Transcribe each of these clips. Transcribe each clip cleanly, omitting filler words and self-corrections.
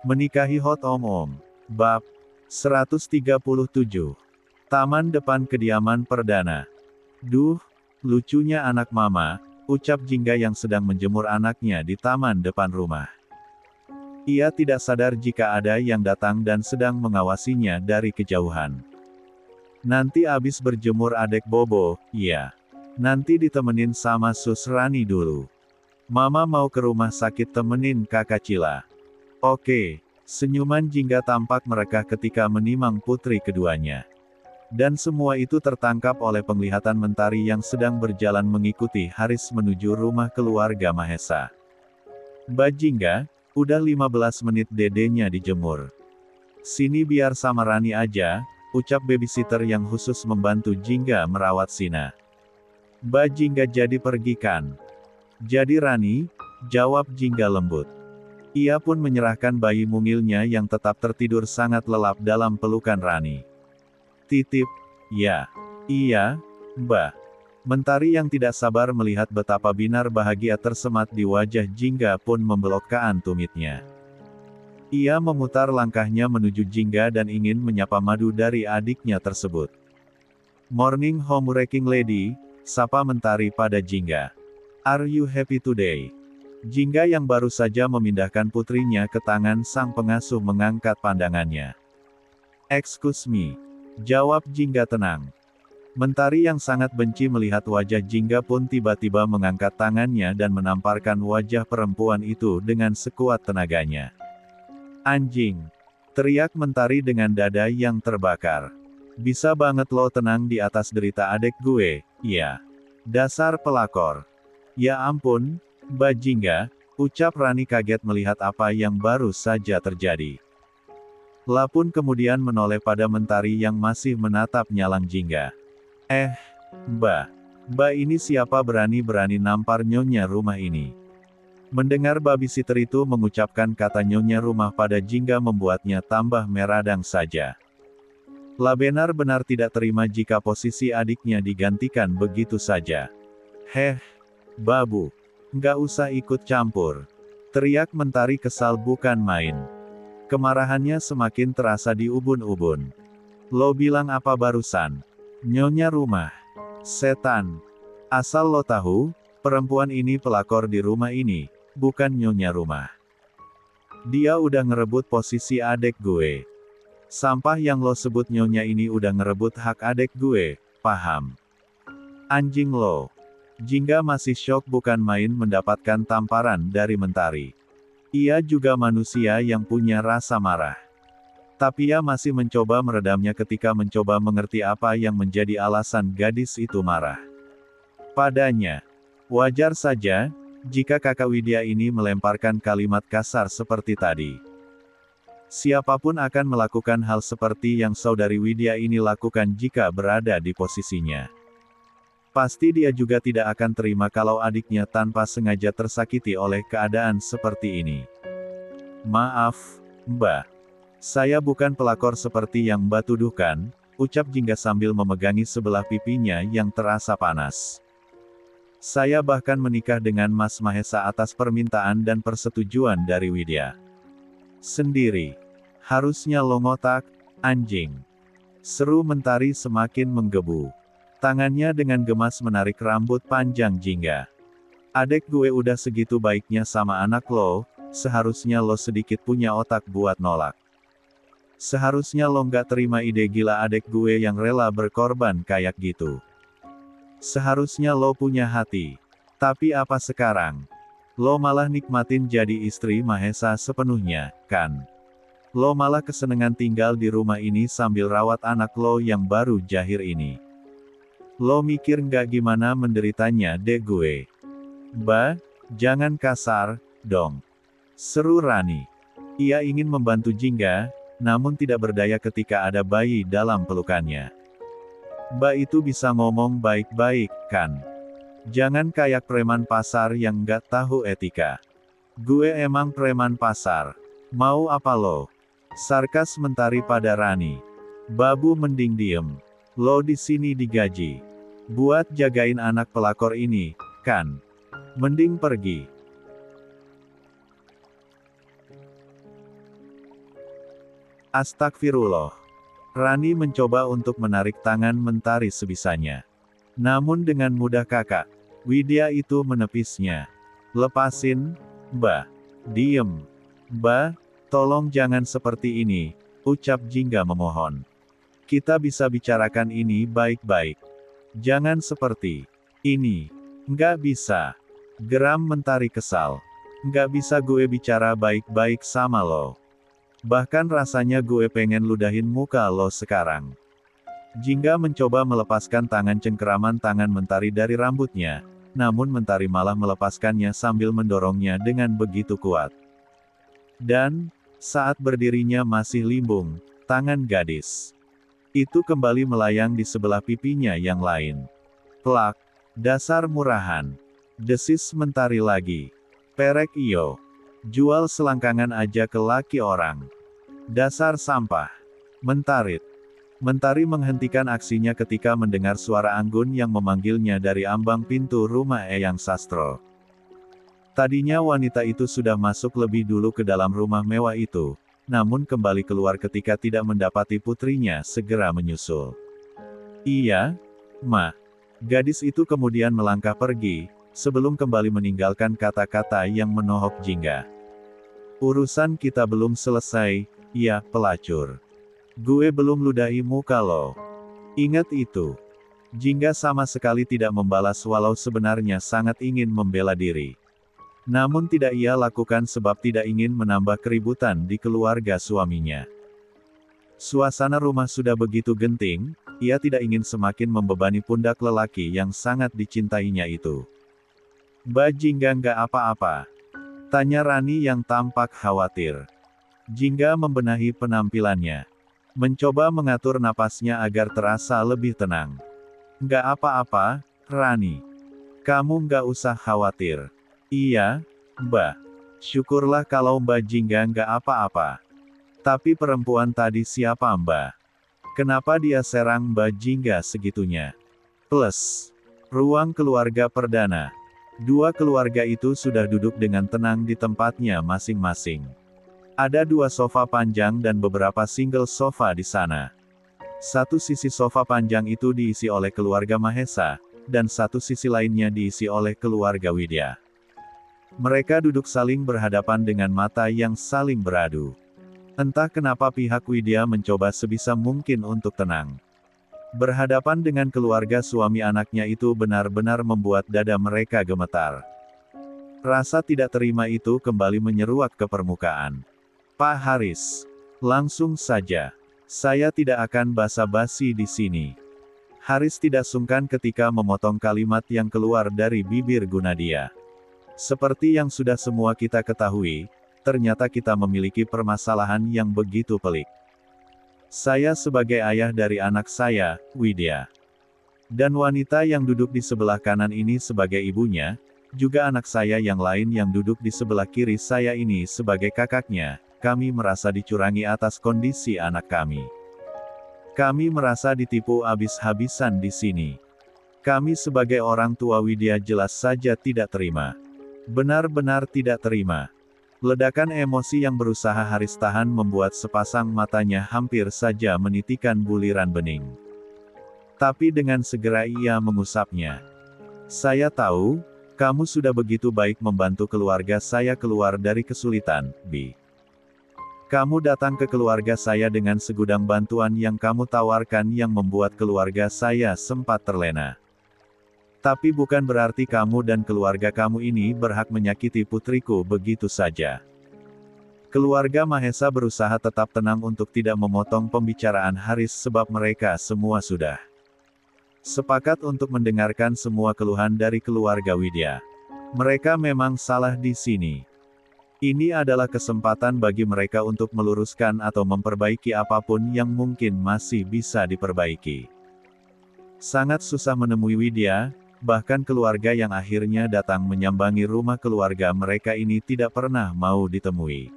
Menikahi Hot Om. Bab 137. Taman depan kediaman perdana. Duh, lucunya anak mama, ucap Jingga yang sedang menjemur anaknya di taman depan rumah. Ia tidak sadar jika ada yang datang dan sedang mengawasinya dari kejauhan. Nanti abis berjemur adek Bobo, iya. Nanti ditemenin sama Sus Rani dulu. Mama mau ke rumah sakit temenin kakak Cila. Oke, senyuman Jingga tampak mereka ketika menimang putri keduanya. Dan semua itu tertangkap oleh penglihatan Mentari yang sedang berjalan mengikuti Haris menuju rumah keluarga Mahesa. Mbak Jingga, udah 15 menit dedenya dijemur. Sini biar sama Rani aja, ucap babysitter yang khusus membantu Jingga merawat Sina. Mbak Jingga jadi pergi kan? Jadi Rani, jawab Jingga lembut. Ia pun menyerahkan bayi mungilnya yang tetap tertidur sangat lelap dalam pelukan Rani. Titip, ya. Iya, Mbak. Mentari yang tidak sabar melihat betapa binar bahagia tersemat di wajah Jingga pun membelokkan tumitnya. Ia memutar langkahnya menuju Jingga dan ingin menyapa madu dari adiknya tersebut. Morning homewreking lady, sapa Mentari pada Jingga. Are you happy today? Jingga yang baru saja memindahkan putrinya ke tangan sang pengasuh mengangkat pandangannya. Excuse me. Jawab Jingga tenang. Mentari yang sangat benci melihat wajah Jingga pun tiba-tiba mengangkat tangannya dan menamparkan wajah perempuan itu dengan sekuat tenaganya. Anjing! Teriak Mentari dengan dada yang terbakar. Bisa banget lo tenang di atas derita adek gue, iya. Dasar pelakor. Ya ampun, Mbak Jingga, ucap Rani kaget melihat apa yang baru saja terjadi. Lapun kemudian menoleh pada Mentari yang masih menatap nyalang Jingga. Mbak ini siapa berani-berani nampar nyonya rumah ini? Mendengar babysitter itu mengucapkan kata nyonya rumah pada Jingga membuatnya tambah meradang saja. La benar-benar tidak terima jika posisi adiknya digantikan begitu saja. Babu. Nggak usah ikut campur. Teriak Mentari kesal bukan main. Kemarahannya semakin terasa di ubun-ubun. Lo bilang apa barusan? Nyonya rumah. Setan. Asal lo tahu, perempuan ini pelakor di rumah ini, bukan nyonya rumah. Dia udah ngerebut posisi adek gue. Sampah yang lo sebut nyonya ini udah ngerebut hak adek gue, paham? Anjing lo. Jingga masih syok bukan main mendapatkan tamparan dari Mentari. Ia juga manusia yang punya rasa marah. Tapi ia masih mencoba meredamnya ketika mencoba mengerti apa yang menjadi alasan gadis itu marah. Padanya, wajar saja, jika kakak Widya ini melemparkan kalimat kasar seperti tadi. Siapapun akan melakukan hal seperti yang saudari Widya ini lakukan jika berada di posisinya. Pasti dia juga tidak akan terima kalau adiknya tanpa sengaja tersakiti oleh keadaan seperti ini. Maaf, Mbak. Saya bukan pelakor seperti yang Mbak tuduhkan, ucap Jingga sambil memegangi sebelah pipinya yang terasa panas. Saya bahkan menikah dengan Mas Mahesa atas permintaan dan persetujuan dari Widya. Sendiri. Harusnya lo ngotak, anjing. Seru Mentari semakin menggebu. Tangannya dengan gemas menarik rambut panjang Jingga. Adek gue udah segitu baiknya sama anak lo, seharusnya lo sedikit punya otak buat nolak. Seharusnya lo nggak terima ide gila adek gue yang rela berkorban kayak gitu. Seharusnya lo punya hati. Tapi apa sekarang? Lo malah nikmatin jadi istri Mahesa sepenuhnya, kan? Lo malah kesenengan tinggal di rumah ini sambil rawat anak lo yang baru jahir ini. Lo mikir nggak gimana menderitanya dek gue? Mbak, jangan kasar, dong. Seru Rani. Ia ingin membantu Jingga, namun tidak berdaya ketika ada bayi dalam pelukannya. Mbak itu bisa ngomong baik-baik, kan? Jangan kayak preman pasar yang nggak tahu etika. Gue emang preman pasar. Mau apa lo? Sarkas Mentari pada Rani. Babu mending diem. Lo di sini digaji buat jagain anak pelakor ini, kan? Mending pergi. Astagfirullah. Rani mencoba untuk menarik tangan Mentari sebisanya. Namun dengan mudah kakak Widya itu menepisnya. Lepasin, Mbak. Diem. Mbak, tolong jangan seperti ini, ucap Jingga memohon. Kita bisa bicarakan ini baik-baik. Jangan seperti ini. Nggak bisa. Geram Mentari kesal. Nggak bisa gue bicara baik-baik sama lo. Bahkan rasanya gue pengen ludahin muka lo sekarang. Jingga mencoba melepaskan tangan cengkeraman tangan Mentari dari rambutnya, namun Mentari malah melepaskannya sambil mendorongnya dengan begitu kuat. Dan, saat berdirinya masih limbung, tangan gadis itu kembali melayang di sebelah pipinya yang lain. Plak, dasar murahan. Desis Mentari lagi. Perek iyo. Jual selangkangan aja ke laki orang. Dasar sampah. Mentarit. Mentari menghentikan aksinya ketika mendengar suara anggun yang memanggilnya dari ambang pintu rumah Eyang Sastro. Tadinya wanita itu sudah masuk lebih dulu ke dalam rumah mewah itu, namun kembali keluar ketika tidak mendapati putrinya segera menyusul. Iya, Ma. Gadis itu kemudian melangkah pergi, sebelum kembali meninggalkan kata-kata yang menohok Jingga. Urusan kita belum selesai, ya pelacur. Gue belum ludahi muka lo. Ingat itu. Jingga sama sekali tidak membalas walau sebenarnya sangat ingin membela diri. Namun tidak ia lakukan sebab tidak ingin menambah keributan di keluarga suaminya. Suasana rumah sudah begitu genting, ia tidak ingin semakin membebani pundak lelaki yang sangat dicintainya itu. Mbak Jingga nggak apa-apa? Tanya Rani yang tampak khawatir. Jingga membenahi penampilannya. Mencoba mengatur napasnya agar terasa lebih tenang. Nggak apa-apa, Rani. Kamu nggak usah khawatir. Iya, Mbak. Syukurlah kalau Mbak Jingga nggak apa-apa. Tapi perempuan tadi siapa Mbak? Kenapa dia serang Mbak Jingga segitunya? Plus, ruang keluarga perdana. Dua keluarga itu sudah duduk dengan tenang di tempatnya masing-masing. Ada dua sofa panjang dan beberapa single sofa di sana. Satu sisi sofa panjang itu diisi oleh keluarga Mahesa, dan satu sisi lainnya diisi oleh keluarga Widya. Mereka duduk saling berhadapan dengan mata yang saling beradu. Entah kenapa pihak Widya mencoba sebisa mungkin untuk tenang. Berhadapan dengan keluarga suami anaknya itu benar-benar membuat dada mereka gemetar. Rasa tidak terima itu kembali menyeruak ke permukaan. Pak Haris, langsung saja. Saya tidak akan basa-basi di sini. Haris tidak sungkan ketika memotong kalimat yang keluar dari bibir Gunadia. Seperti yang sudah semua kita ketahui, ternyata kita memiliki permasalahan yang begitu pelik. Saya sebagai ayah dari anak saya, Widya. Dan wanita yang duduk di sebelah kanan ini sebagai ibunya, juga anak saya yang lain yang duduk di sebelah kiri saya ini sebagai kakaknya, kami merasa dicurangi atas kondisi anak kami. Kami merasa ditipu habis-habisan di sini. Kami sebagai orang tua Widya jelas saja tidak terima. Benar-benar tidak terima. Ledakan emosi yang berusaha Haris tahan membuat sepasang matanya hampir saja menitikan buliran bening. Tapi dengan segera ia mengusapnya. Saya tahu, kamu sudah begitu baik membantu keluarga saya keluar dari kesulitan, Bi. Kamu datang ke keluarga saya dengan segudang bantuan yang kamu tawarkan yang membuat keluarga saya sempat terlena. Tapi bukan berarti kamu dan keluarga kamu ini berhak menyakiti putriku begitu saja. Keluarga Mahesa berusaha tetap tenang untuk tidak memotong pembicaraan Haris sebab mereka semua sudah sepakat untuk mendengarkan semua keluhan dari keluarga Widya. Mereka memang salah di sini. Ini adalah kesempatan bagi mereka untuk meluruskan atau memperbaiki apapun yang mungkin masih bisa diperbaiki. Sangat susah menemui Widya. Bahkan keluarga yang akhirnya datang menyambangi rumah keluarga mereka ini tidak pernah mau ditemui.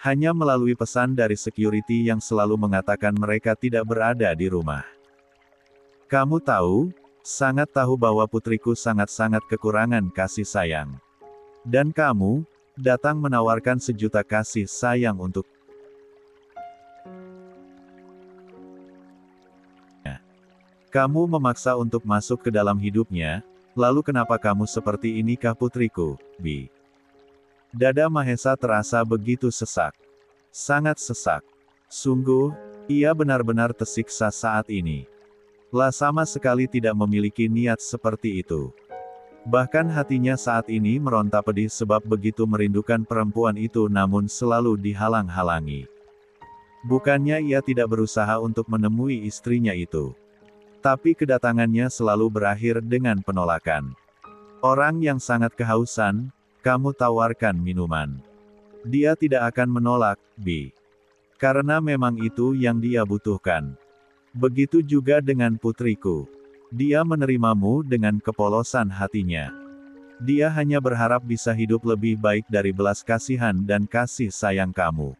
Hanya melalui pesan dari security yang selalu mengatakan mereka tidak berada di rumah. Kamu tahu, sangat tahu bahwa putriku sangat-sangat kekurangan kasih sayang. Dan kamu, datang menawarkan 1 juta kasih sayang untuk Kamu memaksa untuk masuk ke dalam hidupnya, lalu kenapa kamu seperti inikah putriku, Bi? Dada Mahesa terasa begitu sesak. Sangat sesak. Sungguh, ia benar-benar tersiksa saat ini. La sama sekali tidak memiliki niat seperti itu. Bahkan hatinya saat ini meronta pedih sebab begitu merindukan perempuan itu namun selalu dihalang-halangi. Bukannya ia tidak berusaha untuk menemui istrinya itu. Tapi kedatangannya selalu berakhir dengan penolakan. Orang yang sangat kehausan, kamu tawarkan minuman. Dia tidak akan menolak, Bi. Karena memang itu yang dia butuhkan. Begitu juga dengan putriku. Dia menerimamu dengan kepolosan hatinya. Dia hanya berharap bisa hidup lebih baik dari belas kasihan dan kasih sayang kamu.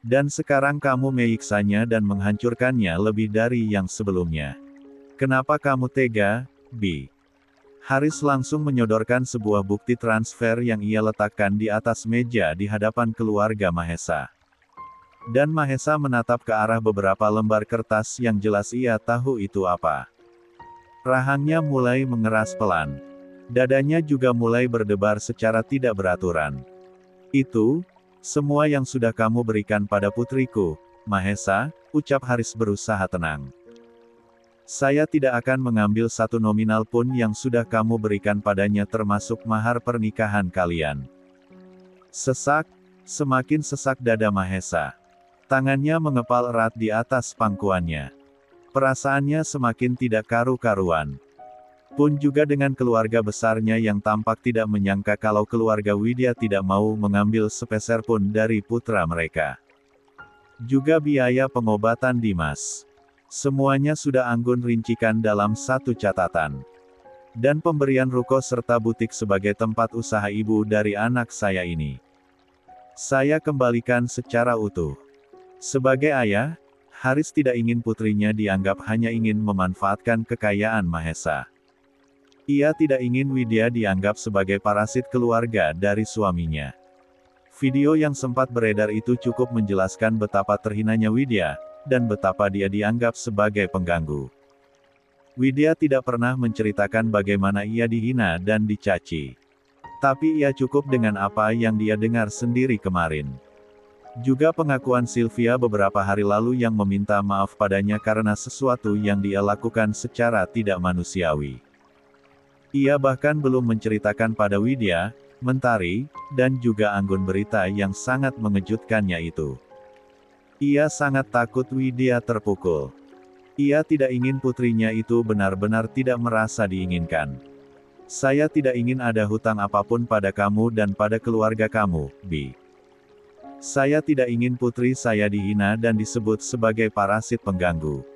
Dan sekarang kamu menyiksanya dan menghancurkannya lebih dari yang sebelumnya. Kenapa kamu tega, Bi? Haris langsung menyodorkan sebuah bukti transfer yang ia letakkan di atas meja di hadapan keluarga Mahesa. Dan Mahesa menatap ke arah beberapa lembar kertas yang jelas ia tahu itu apa. Rahangnya mulai mengeras pelan. Dadanya juga mulai berdebar secara tidak beraturan. Itu, semua yang sudah kamu berikan pada putriku, Mahesa, ucap Haris berusaha tenang. Saya tidak akan mengambil satu nominal pun yang sudah kamu berikan padanya termasuk mahar pernikahan kalian. Sesak, semakin sesak dada Mahesa. Tangannya mengepal erat di atas pangkuannya. Perasaannya semakin tidak karu-karuan. Pun juga dengan keluarga besarnya yang tampak tidak menyangka kalau keluarga Widya tidak mau mengambil sepeser pun dari putra mereka. Juga biaya pengobatan Dimas. Semuanya sudah Anggun rincikan dalam satu catatan. Dan pemberian ruko serta butik sebagai tempat usaha ibu dari anak saya ini. Saya kembalikan secara utuh. Sebagai ayah, Haris tidak ingin putrinya dianggap hanya ingin memanfaatkan kekayaan Mahesa. Ia tidak ingin Widya dianggap sebagai parasit keluarga dari suaminya. Video yang sempat beredar itu cukup menjelaskan betapa terhinanya Widya, dan betapa dia dianggap sebagai pengganggu. Widya tidak pernah menceritakan bagaimana ia dihina dan dicaci. Tapi ia cukup dengan apa yang dia dengar sendiri kemarin. Juga pengakuan Sylvia beberapa hari lalu yang meminta maaf padanya karena sesuatu yang dia lakukan secara tidak manusiawi. Ia bahkan belum menceritakan pada Widya, Mentari, dan juga Anggun berita yang sangat mengejutkannya itu. Ia sangat takut Widya terpukul. Ia tidak ingin putrinya itu benar-benar tidak merasa diinginkan. Saya tidak ingin ada hutang apapun pada kamu dan pada keluarga kamu, Bi. Saya tidak ingin putri saya dihina dan disebut sebagai parasit pengganggu.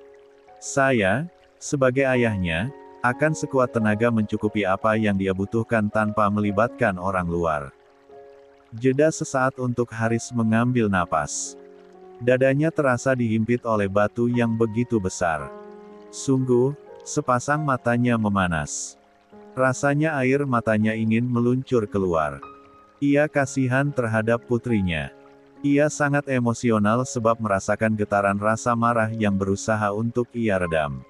Saya, sebagai ayahnya, akan sekuat tenaga mencukupi apa yang dia butuhkan tanpa melibatkan orang luar. Jeda sesaat untuk Haris mengambil napas. Dadanya terasa dihimpit oleh batu yang begitu besar. Sungguh, sepasang matanya memanas. Rasanya air matanya ingin meluncur keluar. Ia kasihan terhadap putrinya. Ia sangat emosional sebab merasakan getaran rasa marah yang berusaha untuk ia redam.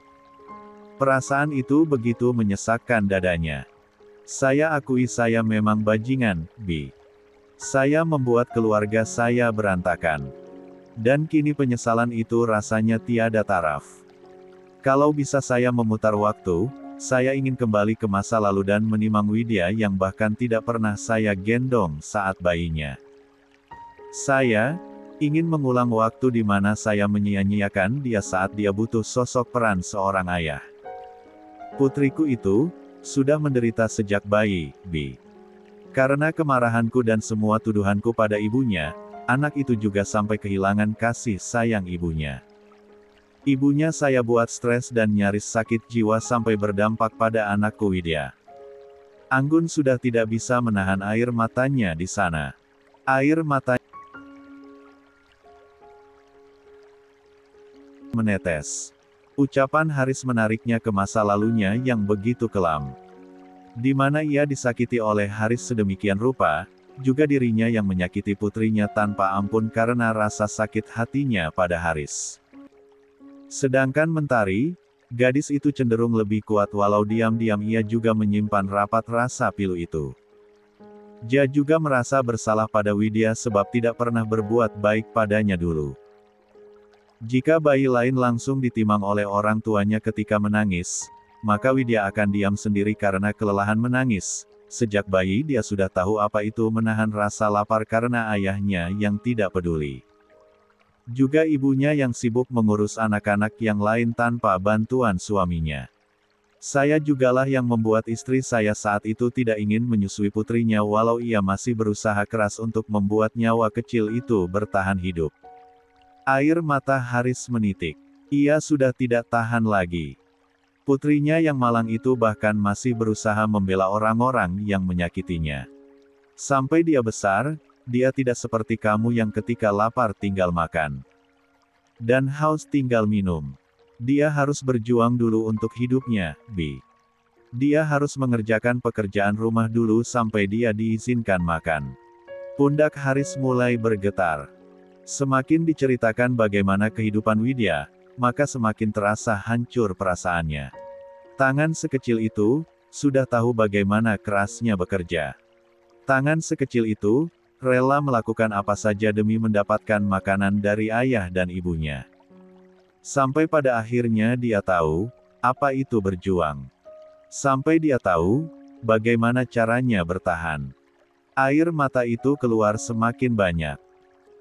Perasaan itu begitu menyesakkan dadanya. Saya akui saya memang bajingan, Bi. Saya membuat keluarga saya berantakan. Dan kini penyesalan itu rasanya tiada taraf. Kalau bisa saya memutar waktu, saya ingin kembali ke masa lalu dan menimang Widya yang bahkan tidak pernah saya gendong saat bayinya. Saya ingin mengulang waktu di mana saya menyia-nyiakan dia saat dia butuh sosok peran seorang ayah. Putriku itu sudah menderita sejak bayi, Bi. Karena kemarahanku dan semua tuduhanku pada ibunya, anak itu juga sampai kehilangan kasih sayang ibunya. Ibunya saya buat stres dan nyaris sakit jiwa sampai berdampak pada anakku Widya. Anggun sudah tidak bisa menahan air matanya di sana. Air mata menetes. Ucapan Haris menariknya ke masa lalunya yang begitu kelam. Di mana ia disakiti oleh Haris sedemikian rupa, juga dirinya yang menyakiti putrinya tanpa ampun karena rasa sakit hatinya pada Haris. Sedangkan Mentari, Gadis itu cenderung lebih kuat walau diam-diam ia juga menyimpan rapat rasa pilu itu. Dia juga merasa bersalah pada Widya sebab tidak pernah berbuat baik padanya dulu. Jika bayi lain langsung ditimang oleh orang tuanya ketika menangis, maka Widya akan diam sendiri karena kelelahan menangis. Sejak bayi dia sudah tahu apa itu menahan rasa lapar karena ayahnya yang tidak peduli. Juga ibunya yang sibuk mengurus anak-anak yang lain tanpa bantuan suaminya. Saya jugalah yang membuat istri saya saat itu tidak ingin menyusui putrinya walau ia masih berusaha keras untuk membuat nyawa kecil itu bertahan hidup. Air mata Haris menitik. Ia sudah tidak tahan lagi. Putrinya yang malang itu bahkan masih berusaha membela orang-orang yang menyakitinya. Sampai dia besar, dia tidak seperti kamu yang ketika lapar tinggal makan. Dan haus tinggal minum. Dia harus berjuang dulu untuk hidupnya, Bi. Dia harus mengerjakan pekerjaan rumah dulu sampai dia diizinkan makan. Pundak Haris mulai bergetar. Semakin diceritakan bagaimana kehidupan Widya, maka semakin terasa hancur perasaannya. Tangan sekecil itu, sudah tahu bagaimana kerasnya bekerja. Tangan sekecil itu, rela melakukan apa saja demi mendapatkan makanan dari ayah dan ibunya. Sampai pada akhirnya dia tahu, apa itu berjuang. Sampai dia tahu, bagaimana caranya bertahan. Air mata itu keluar semakin banyak.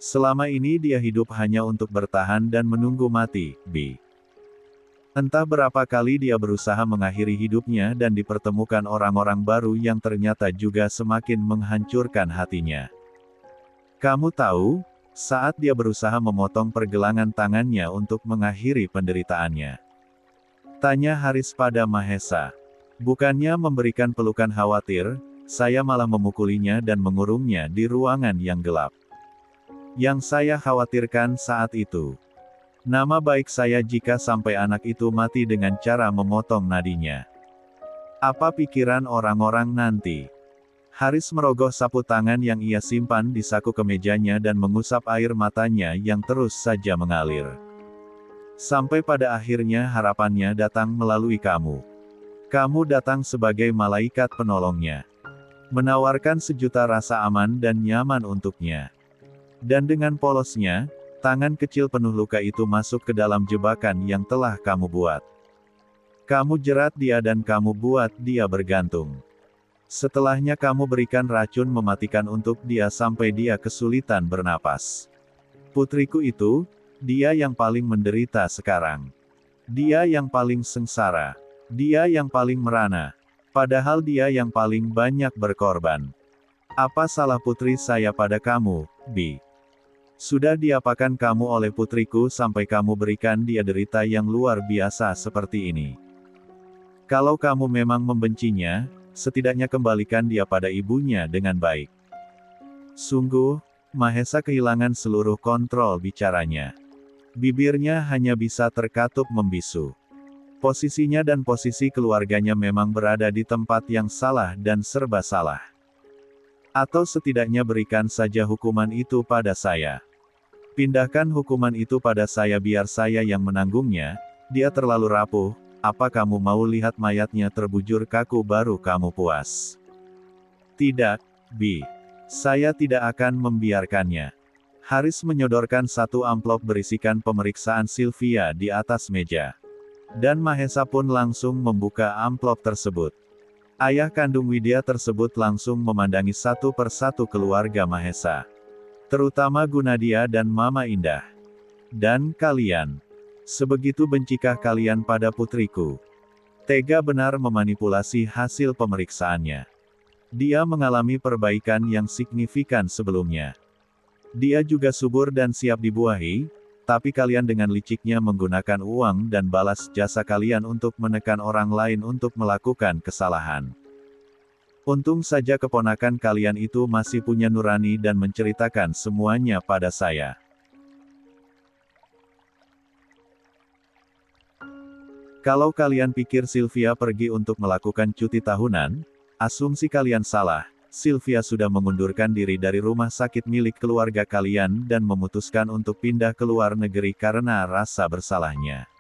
Selama ini dia hidup hanya untuk bertahan dan menunggu mati, Bi. Entah berapa kali dia berusaha mengakhiri hidupnya dan dipertemukan orang-orang baru yang ternyata juga semakin menghancurkan hatinya. Kamu tahu, saat dia berusaha memotong pergelangan tangannya untuk mengakhiri penderitaannya. Tanya Haris pada Mahesa. Bukannya memberikan pelukan khawatir, saya malah memukulinya dan mengurungnya di ruangan yang gelap. Yang saya khawatirkan saat itu, nama baik saya jika sampai anak itu mati dengan cara memotong nadinya. Apa pikiran orang-orang nanti? Haris merogoh sapu tangan yang ia simpan di saku kemejanya dan mengusap air matanya yang terus saja mengalir. Sampai pada akhirnya harapannya datang melalui kamu. Kamu datang sebagai malaikat penolongnya. Menawarkan sejuta rasa aman dan nyaman untuknya. Dan dengan polosnya, tangan kecil penuh luka itu masuk ke dalam jebakan yang telah kamu buat. Kamu jerat dia dan kamu buat dia bergantung. Setelahnya kamu berikan racun mematikan untuk dia sampai dia kesulitan bernapas. Putriku itu, dia yang paling menderita sekarang. Dia yang paling sengsara. Dia yang paling merana. Padahal dia yang paling banyak berkorban. Apa salah putri saya pada kamu, Bi? Sudah diapakan kamu oleh putriku sampai kamu berikan dia derita yang luar biasa seperti ini? Kalau kamu memang membencinya, setidaknya kembalikan dia pada ibunya dengan baik. Sungguh, Mahesa kehilangan seluruh kontrol bicaranya. Bibirnya hanya bisa terkatup membisu. Posisinya dan posisi keluarganya memang berada di tempat yang salah dan serba salah. Atau setidaknya berikan saja hukuman itu pada saya. Pindahkan hukuman itu pada saya biar saya yang menanggungnya, dia terlalu rapuh, apa kamu mau lihat mayatnya terbujur kaku baru kamu puas? Tidak, Bi. Saya tidak akan membiarkannya. Haris menyodorkan satu amplop berisikan pemeriksaan Sylvia di atas meja. Dan Mahesa pun langsung membuka amplop tersebut. Ayah kandung Widya tersebut langsung memandangi satu persatu keluarga Mahesa. Terutama Gunadia dan Mama Indah. Dan kalian. Sebegitu bencikah kalian pada putriku? Tega benar memanipulasi hasil pemeriksaannya. Dia mengalami perbaikan yang signifikan sebelumnya. Dia juga subur dan siap dibuahi, tapi kalian dengan liciknya menggunakan uang dan balas jasa kalian untuk menekan orang lain untuk melakukan kesalahan. Untung saja keponakan kalian itu masih punya nurani dan menceritakan semuanya pada saya. Kalau kalian pikir Sylvia pergi untuk melakukan cuti tahunan, asumsi kalian salah. Sylvia sudah mengundurkan diri dari rumah sakit milik keluarga kalian dan memutuskan untuk pindah ke luar negeri karena rasa bersalahnya.